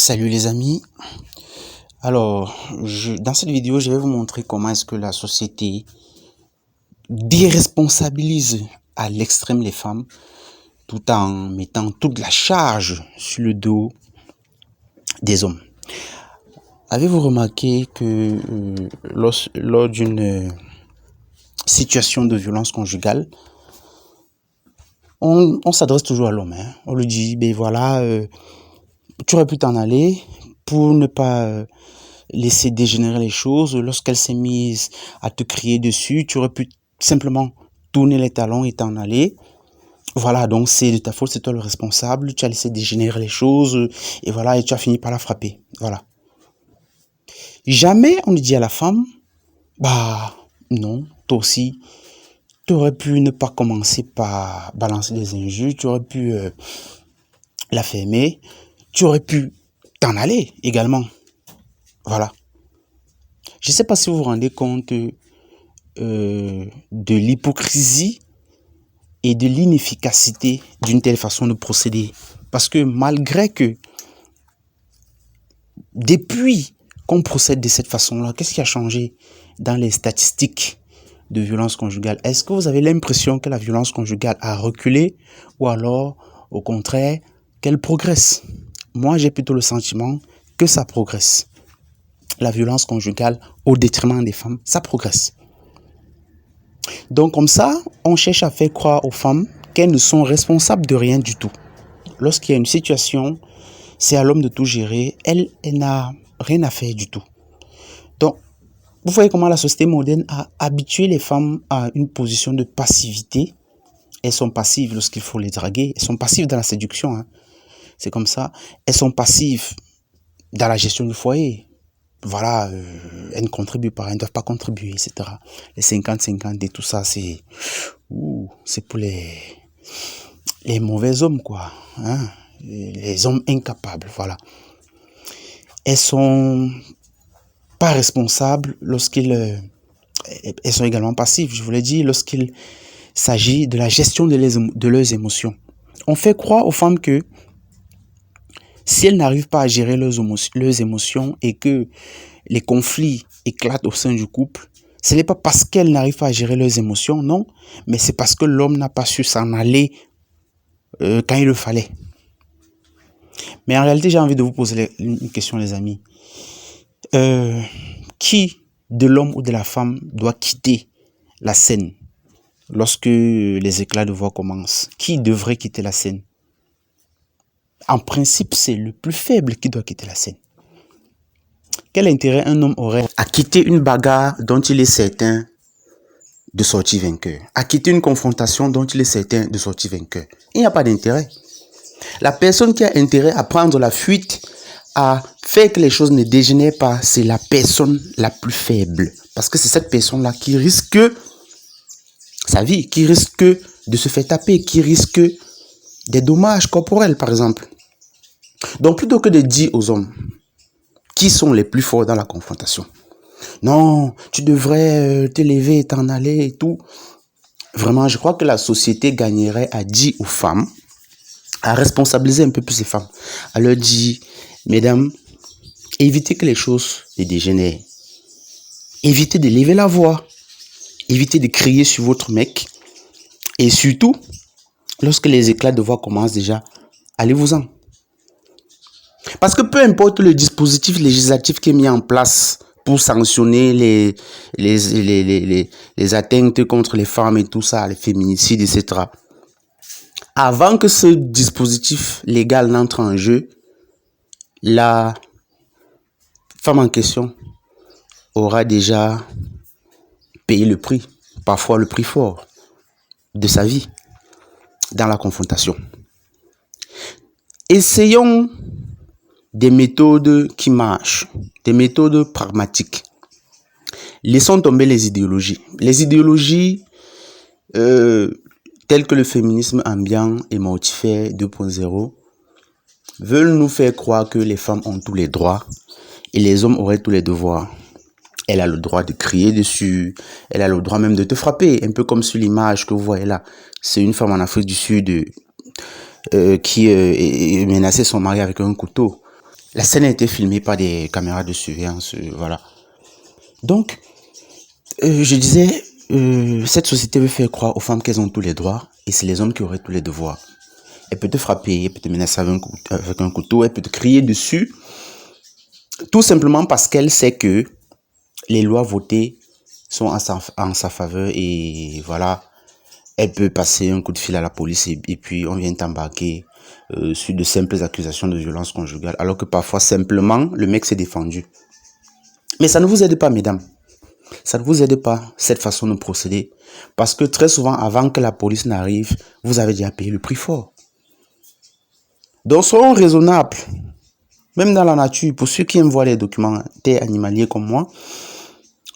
Salut les amis. Alors, dans cette vidéo, je vais vous montrer comment est-ce que la société déresponsabilise à l'extrême les femmes tout en mettant toute la charge sur le dos des hommes. Avez-vous remarqué que lors d'une situation de violence conjugale, on s'adresse toujours à l'homme, hein. On lui dit, ben voilà, tu aurais pu t'en aller pour ne pas laisser dégénérer les choses. Lorsqu'elle s'est mise à te crier dessus, tu aurais pu simplement tourner les talons et t'en aller. Voilà, donc c'est de ta faute, c'est toi le responsable. Tu as laissé dégénérer les choses et voilà, et tu as fini par la frapper. Voilà. Jamais on ne dit à la femme, bah non, toi aussi, tu aurais pu ne pas commencer par balancer des injures, tu aurais pu la fermer, tu aurais pu t'en aller également. Voilà. Je ne sais pas si vous vous rendez compte de l'hypocrisie et de l'inefficacité d'une telle façon de procéder. Parce que malgré que, depuis qu'on procède de cette façon-là, qu'est-ce qui a changé dans les statistiques de violence conjugale? Est-ce que vous avez l'impression que la violence conjugale a reculé ou alors, au contraire, qu'elle progresse? Moi, j'ai plutôt le sentiment que ça progresse. La violence conjugale au détriment des femmes, ça progresse. Donc comme ça, on cherche à faire croire aux femmes qu'elles ne sont responsables de rien du tout. Lorsqu'il y a une situation, c'est à l'homme de tout gérer. Elle n'a rien à faire du tout. Donc, vous voyez comment la société moderne a habitué les femmes à une position de passivité. Elles sont passives lorsqu'il faut les draguer. Elles sont passives dans la séduction, hein. C'est comme ça. Elles sont passives dans la gestion du foyer. Voilà, elles ne contribuent pas, elles ne doivent pas contribuer, etc. Les 50-50 et tout ça, c'est pour les mauvais hommes, quoi. Hein? Les hommes incapables, voilà. Elles sont pas responsables lorsqu'ils... elles sont également passives, je vous l'ai dit, lorsqu'il s'agit de la gestion de leurs émotions. On fait croire aux femmes que si elles n'arrivent pas à gérer leurs émotions et que les conflits éclatent au sein du couple, ce n'est pas parce qu'elles n'arrivent pas à gérer leurs émotions, non, mais c'est parce que l'homme n'a pas su s'en aller quand il le fallait. Mais en réalité, j'ai envie de vous poser une question, les amis. Qui de l'homme ou de la femme doit quitter la scène lorsque les éclats de voix commencent? Qui devrait quitter la scène? En principe, c'est le plus faible qui doit quitter la scène. Quel intérêt un homme aurait à quitter une bagarre dont il est certain de sortir vainqueur? À quitter une confrontation dont il est certain de sortir vainqueur? Il n'y a pas d'intérêt. La personne qui a intérêt à prendre la fuite, à faire que les choses ne dégénèrent pas, c'est la personne la plus faible. Parce que c'est cette personne-là qui risque sa vie, qui risque de se faire taper, qui risque des dommages corporels, par exemple. Donc, plutôt que de dire aux hommes qui sont les plus forts dans la confrontation, non, tu devrais t'élever et t'en aller et tout. Vraiment, je crois que la société gagnerait à dire aux femmes, à responsabiliser un peu plus les femmes, à leur dire, mesdames, évitez que les choses ne dégénèrent. Évitez de lever la voix. Évitez de crier sur votre mec. Et surtout, lorsque les éclats de voix commencent déjà, allez-vous-en. Parce que peu importe le dispositif législatif qui est mis en place pour sanctionner les atteintes contre les femmes et tout ça, les féminicides, etc. Avant que ce dispositif légal n'entre en jeu, la femme en question aura déjà payé le prix, parfois le prix fort, de sa vie dans la confrontation. Essayons des méthodes qui marchent, des méthodes pragmatiques. Laissons tomber les idéologies. Les idéologies telles que le féminisme ambiant et mortifère 2.0 veulent nous faire croire que les femmes ont tous les droits et les hommes auraient tous les devoirs. Elle a le droit de crier dessus, elle a le droit même de te frapper, un peu comme sur l'image que vous voyez là. C'est une femme en Afrique du Sud qui menaçait son mari avec un couteau. La scène a été filmée par des caméras de surveillance, voilà. Donc, je disais, cette société veut faire croire aux femmes qu'elles ont tous les droits et c'est les hommes qui auraient tous les devoirs. Elle peut te frapper, elle peut te menacer avec un couteau, elle peut te crier dessus, tout simplement parce qu'elle sait que les lois votées sont en sa faveur et voilà, elle peut passer un coup de fil à la police et puis on vient t'embarquer sur de simples accusations de violence conjugale, alors que parfois simplement le mec s'est défendu. Mais ça ne vous aide pas, mesdames. Ça ne vous aide pas, cette façon de procéder. Parce que très souvent, avant que la police n'arrive, vous avez déjà payé le prix fort. Donc, soyons raisonnables. Même dans la nature, pour ceux qui aiment voir les documentaires animaliers comme moi,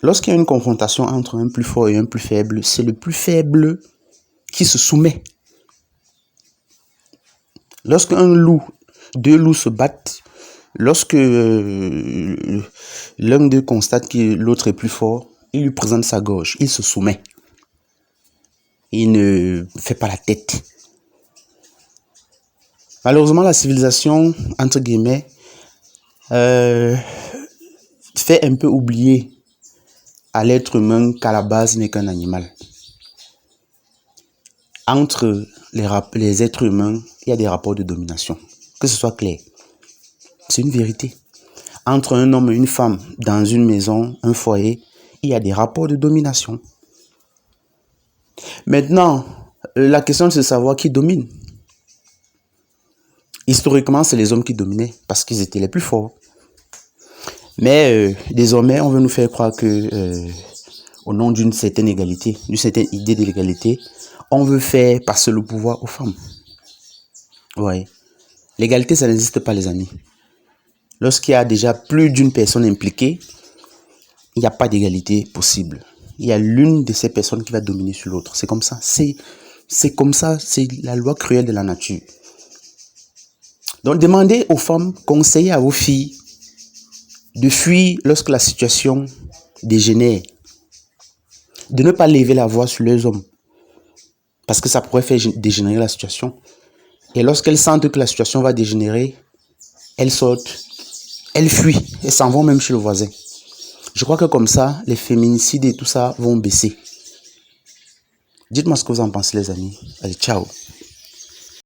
lorsqu'il y a une confrontation entre un plus fort et un plus faible, c'est le plus faible qui se soumet. Lorsque deux loups se battent, lorsque l'un d'eux constate que l'autre est plus fort, il lui présente sa gorge, il se soumet. Il ne fait pas la tête. Malheureusement, la civilisation, entre guillemets, fait un peu oublier à l'être humain qu'à la base n'est qu'un animal. Entre les êtres humains, il y a des rapports de domination. Que ce soit clair. C'est une vérité. Entre un homme et une femme, dans une maison, un foyer, il y a des rapports de domination. Maintenant, la question c'est de savoir qui domine. Historiquement, c'est les hommes qui dominaient parce qu'ils étaient les plus forts. Mais désormais, on veut nous faire croire que, au nom d'une certaine égalité, d'une certaine idée de l'égalité, on veut faire passer le pouvoir aux femmes. Ouais. L'égalité, ça n'existe pas, les amis. Lorsqu'il y a déjà plus d'une personne impliquée, il n'y a pas d'égalité possible. Il y a l'une de ces personnes qui va dominer sur l'autre. C'est comme ça. C'est comme ça. C'est la loi cruelle de la nature. Donc, demandez aux femmes, conseillez à vos filles de fuir lorsque la situation dégénère. De ne pas lever la voix sur les hommes. Parce que ça pourrait faire dégénérer la situation. Et lorsqu'elles sentent que la situation va dégénérer, elles sortent, elles fuient, elles s'en vont même chez le voisin. Je crois que comme ça, les féminicides et tout ça vont baisser. Dites-moi ce que vous en pensez, les amis. Allez, ciao.